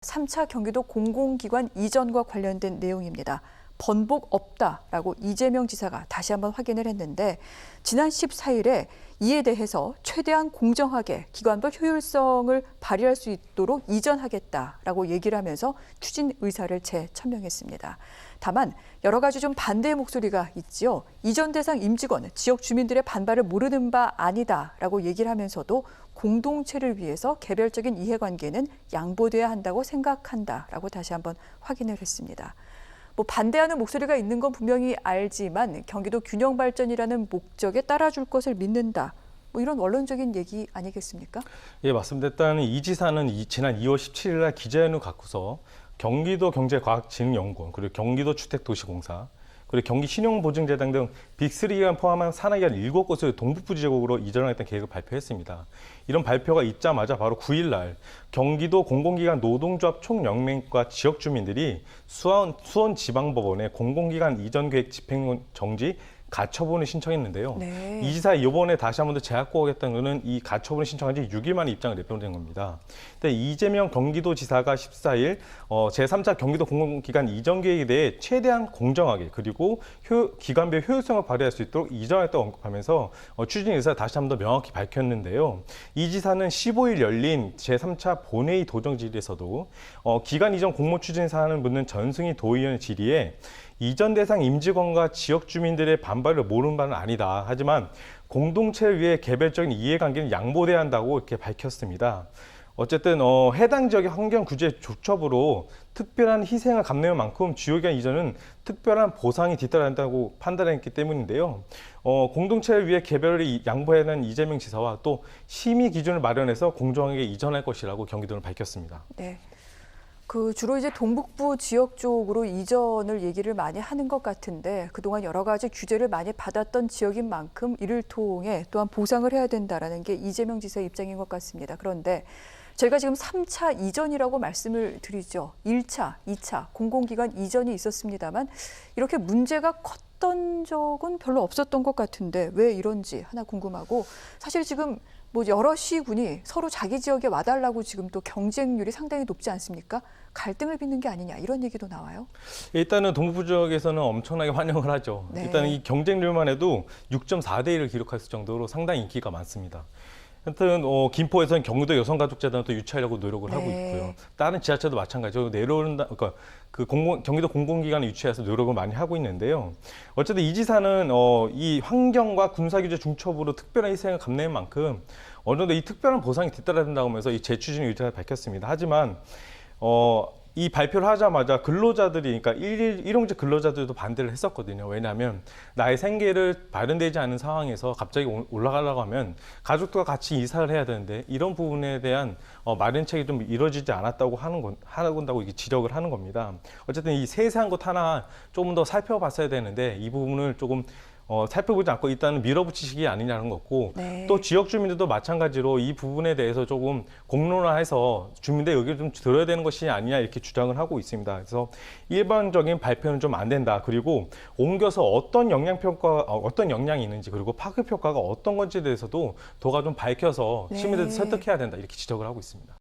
3차 경기도 공공기관 이전과 관련된 내용입니다. 번복 없다라고 이재명 지사가 다시 한번 확인을 했는데 지난 14일에 이에 대해서 최대한 공정하게 기관별 효율성을 발휘할 수 있도록 이전하겠다라고 얘기를 하면서 추진 의사를 재천명했습니다. 다만 여러 가지 좀 반대의 목소리가 있지요. 이전 대상 임직원, 지역 주민들의 반발을 모르는 바 아니다라고 얘기를 하면서도 공동체를 위해서 개별적인 이해관계는 양보돼야 한다고 생각한다라고 다시 한번 확인을 했습니다. 반대하는 목소리가 있는 건 분명히 알지만 경기도 균형 발전이라는 목적에 따라줄 것을 믿는다. 이런 원론적인 얘기 아니겠습니까? 예, 맞습니다. 일단 이 지사는 지난 2월 17일 날 기자회견을 갖고서 경기도 경제과학진흥연구원, 그리고 경기도 주택도시공사, 그리고 경기신용보증재단 등 빅3기관 포함한 산하기관 7곳을 동북부 지역으로 이전하겠다는 계획을 발표했습니다. 이런 발표가 있자마자 바로 9일 날 경기도 공공기관 노동조합 총연맹과 지역 주민들이 수원지방법원에 공공기관 이전 계획 집행 정지 가처분을 신청했는데요. 네. 이 지사 이번에 다시 한 번 더 재확보하겠다는 것은 이 가처분을 신청한 지 6일 만에 입장을 내놓은 겁니다. 근데 이재명 경기도지사가 14일 제3차 경기도 공공기관 이전 계획에 대해 최대한 공정하게 그리고 기관별 효율성을 발휘할 수 있도록 이전했다고 언급하면서 추진 의사를 다시 한 번 더 명확히 밝혔는데요. 이 지사는 15일 열린 제3차 본회의 도정 질의에서도 기관 이전 공모 추진 사안을 묻는 전승희 도의원 질의에 이전 대상 임직원과 지역 주민들의 반발을 모르는 바는 아니다. 하지만 공동체를 위해 개별적인 이해관계는 양보돼야 한다고 이렇게 밝혔습니다. 어쨌든 해당 지역의 환경 구제 조처부로 특별한 희생을 감내한 만큼 주요기관 이전은 특별한 보상이 뒤따라야 한다고 판단했기 때문인데요. 공동체를 위해 개별히 양보해야 하는 이재명 지사와 또 심의 기준을 마련해서 공정하게 이전할 것이라고 경기도는 밝혔습니다. 네. 주로 이제 동북부 지역 쪽으로 이전을 얘기를 많이 하는 것 같은데 그동안 여러 가지 규제를 많이 받았던 지역인 만큼 이를 통해 또한 보상을 해야 된다라는 게 이재명 지사의 입장인 것 같습니다. 그런데 저희가 지금 3차 이전이라고 말씀을 드리죠. 1차, 2차 공공기관 이전이 있었습니다만 이렇게 문제가 컸던 적은 별로 없었던 것 같은데 왜 이런지 하나 궁금하고 사실 지금 여러 시군이 서로 자기 지역에 와달라고 지금 또 경쟁률이 상당히 높지 않습니까? 갈등을 빚는 게 아니냐 이런 얘기도 나와요. 일단은 동북부 지역에서는 엄청나게 환영을 하죠. 네. 일단 이 경쟁률만 해도 6.4대 1을 기록할 정도로 상당히 인기가 많습니다. 하여튼 김포에서는 경기도 여성가족재단을 또 유치하려고 노력을 하고 네. 있고요. 다른 지자체도 마찬가지로 내려오는 그러니까 경기도 공공기관을 유치해서 노력을 많이 하고 있는데요. 어쨌든 이 지사는 이 환경과 군사규제 중첩으로 특별한 희생을 감내한 만큼 어느 정도 이 특별한 보상이 뒤따라야 된다고 하면서 이 재추진 의지를 밝혔습니다. 하지만 이 발표를 하자마자 근로자들이, 그러니까 일용직 근로자들도 반대를 했었거든요. 왜냐하면 나의 생계를 발현되지 않은 상황에서 갑자기 올라가려고 하면 가족들과 같이 이사를 해야 되는데 이런 부분에 대한 마련책이 좀 이루어지지 않았다고 한다고 이게 지적을 하는 겁니다. 어쨌든 이 세세한 것 하나 조금 더 살펴봤어야 되는데 이 부분을 조금 살펴보지 않고 일단은 밀어붙이시기 아니냐는 거고 네. 또 지역 주민들도 마찬가지로 이 부분에 대해서 조금 공론화해서 주민들의 의견을 좀 들어야 되는 것이 아니냐 이렇게 주장을 하고 있습니다. 그래서 일반적인 발표는 좀 안 된다. 그리고 옮겨서 어떤 영향이 있는지 그리고 파급 효과가 어떤 건지에 대해서도 도가 좀 밝혀서 네. 시민들을 설득해야 된다 이렇게 지적을 하고 있습니다.